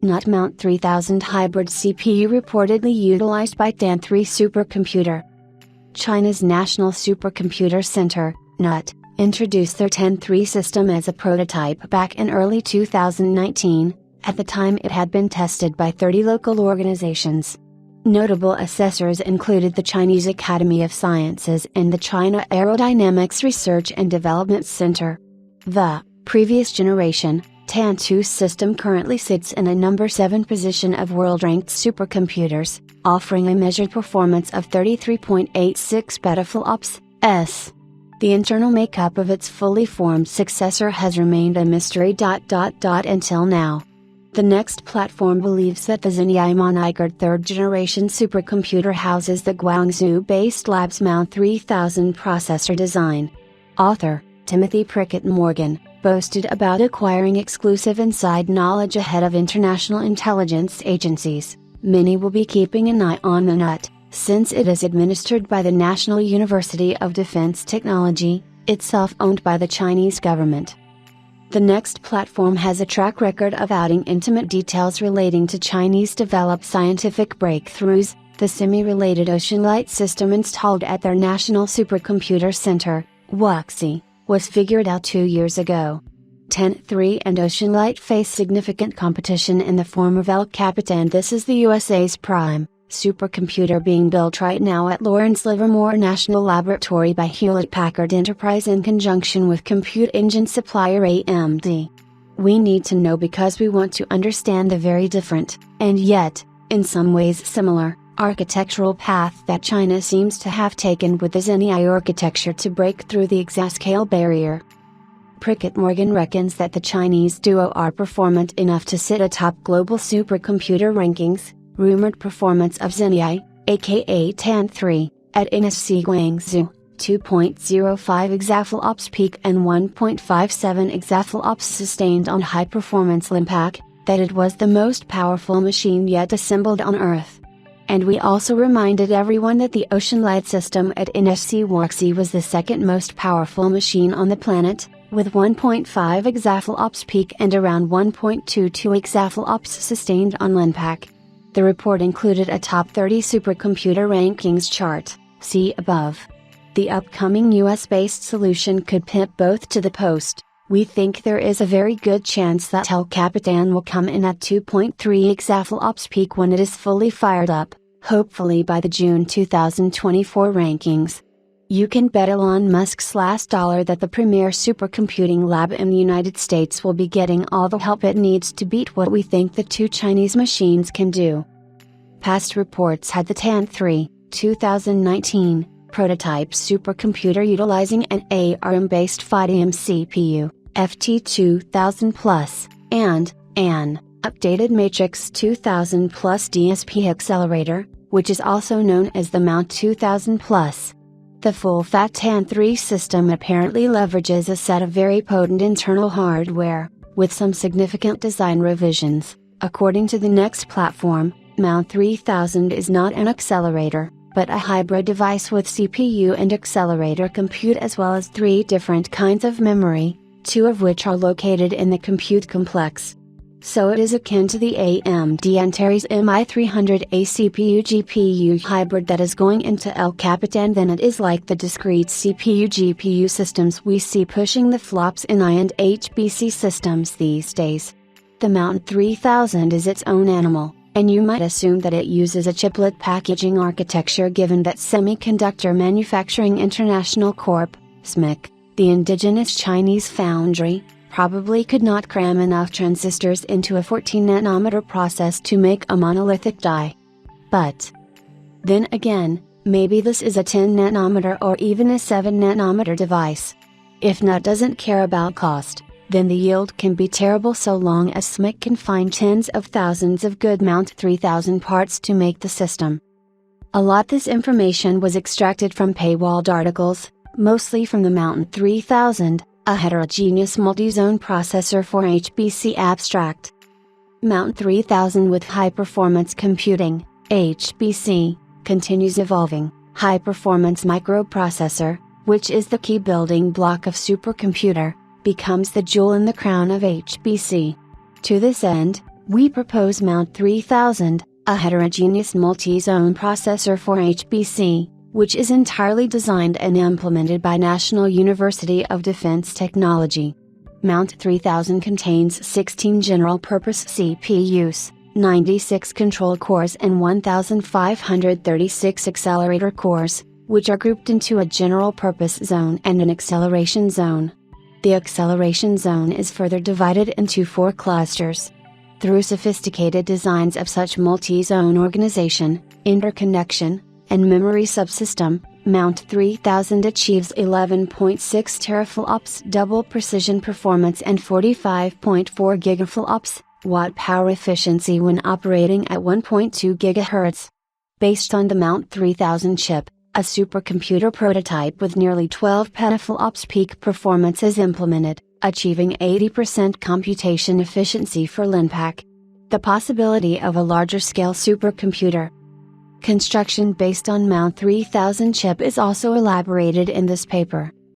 NUDT Mount 3000 hybrid CPU reportedly utilized by Tianhe supercomputer. China's National Supercomputer Center, NUDT, introduced their Tianhe system as a prototype back in early 2019, at the time it had been tested by 30 local organizations. Notable assessors included the Chinese Academy of Sciences and the China Aerodynamics Research and Development Center. The previous generation, Tianhe system currently sits in a number 7 position of world-ranked supercomputers, offering a measured performance of 33.86 petaflops, s. The internal makeup of its fully formed successor has remained a mystery. Until now. The next platform believes that the Tianhe Monigard 3rd generation supercomputer houses the Guangzhou-based Labs Mount 3000 processor design. Author, Timothy Prickett Morgan, boasted about acquiring exclusive inside knowledge ahead of international intelligence agencies. Many will be keeping an eye on the NUDT, since it is administered by the National University of Defense Technology, itself owned by the Chinese government. The next platform has a track record of outing intimate details relating to Chinese-developed scientific breakthroughs. The semi-related Ocean Light system installed at their National Supercomputer Center, WUXI, was figured out 2 years ago. Tianhe and Ocean Light face significant competition in the form of El Capitan. This is the USA's prime supercomputer being built right now at Lawrence Livermore National Laboratory by Hewlett-Packard Enterprise in conjunction with compute engine supplier AMD. We need to know because we want to understand the very different, and yet, in some ways similar, architectural path that China seems to have taken with the Tianhe architecture to break through the exascale barrier. Prickett Morgan reckons that the Chinese duo are performant enough to sit atop global supercomputer rankings. Rumored performance of Tianhe, aka Tianhe, at NSC Guangzhou, 2.05 exaflops peak and 1.57 exaflops sustained on high-performance Limpack, that it was the most powerful machine yet assembled on Earth. And we also reminded everyone that the Ocean Light system at NSC WUXI was the second most powerful machine on the planet, with 1.5 exaflops peak and around 1.22 exaflops sustained on Limpack. The report included a top 30 supercomputer rankings chart, see above. The upcoming US-based solution could pimp both to the post. We think there is a very good chance that El Capitan will come in at 2.3 exaflops peak when it is fully fired up, hopefully by the June 2024 rankings. You can bet Elon Musk's last dollar that the premier supercomputing lab in the United States will be getting all the help it needs to beat what we think the 2 Chinese machines can do. Past reports had the Tianhe 2019 prototype supercomputer utilizing an ARM-based FIDM CPU, FT2000 Plus, and an updated Matrix 2000 Plus DSP accelerator, which is also known as the Mount 2000 Plus. The full-fat Tianhe system apparently leverages a set of very potent internal hardware, with some significant design revisions. According to the next platform, Mount 3000 is not an accelerator, but a hybrid device with CPU and accelerator compute as well as 3 different kinds of memory, 2 of which are located in the compute complex. So it is akin to the AMD Antares MI300A CPU-GPU hybrid that is going into El Capitan than it is like the discrete CPU-GPU systems we see pushing the flops in I and HPC systems these days. The Mount 3000 is its own animal, and you might assume that it uses a chiplet packaging architecture given that Semiconductor Manufacturing International Corp., SMIC, the indigenous Chinese foundry, probably could not cram enough transistors into a 14-nanometer process to make a monolithic die. But then again, maybe this is a 10-nanometer or even a 7-nanometer device. If NUDT doesn't care about cost, then the yield can be terrible so long as SMIC can find tens of thousands of good Mount 3000 parts to make the system. A lot this information was extracted from paywalled articles, mostly from the Mount 3000, a heterogeneous multi-zone processor for HPC abstract. Mount 3000 with high-performance computing, HPC, continues evolving. High-performance microprocessor, which is the key building block of supercomputer, becomes the jewel in the crown of HPC. To this end, We propose Mount 3000, a heterogeneous multi-zone processor for HPC, which is entirely designed and implemented by National University of Defense Technology. Mount 3000 contains 16 general-purpose CPUs, 96 control cores and 1,536 accelerator cores, which are grouped into a general-purpose zone and an acceleration zone. The acceleration zone is further divided into 4 clusters. Through sophisticated designs of such multi-zone organization, interconnection, and memory subsystem, Mount 3000 achieves 11.6 teraflops double precision performance and 45.4 gigaflops watt power efficiency when operating at 1.2 GHz. Based on the Mount 3000 chip, a supercomputer prototype with nearly 12 petaflops peak performance is implemented, achieving 80% computation efficiency for LINPACK. The possibility of a larger-scale supercomputer construction based on Mount 3000 chip is also elaborated in this paper.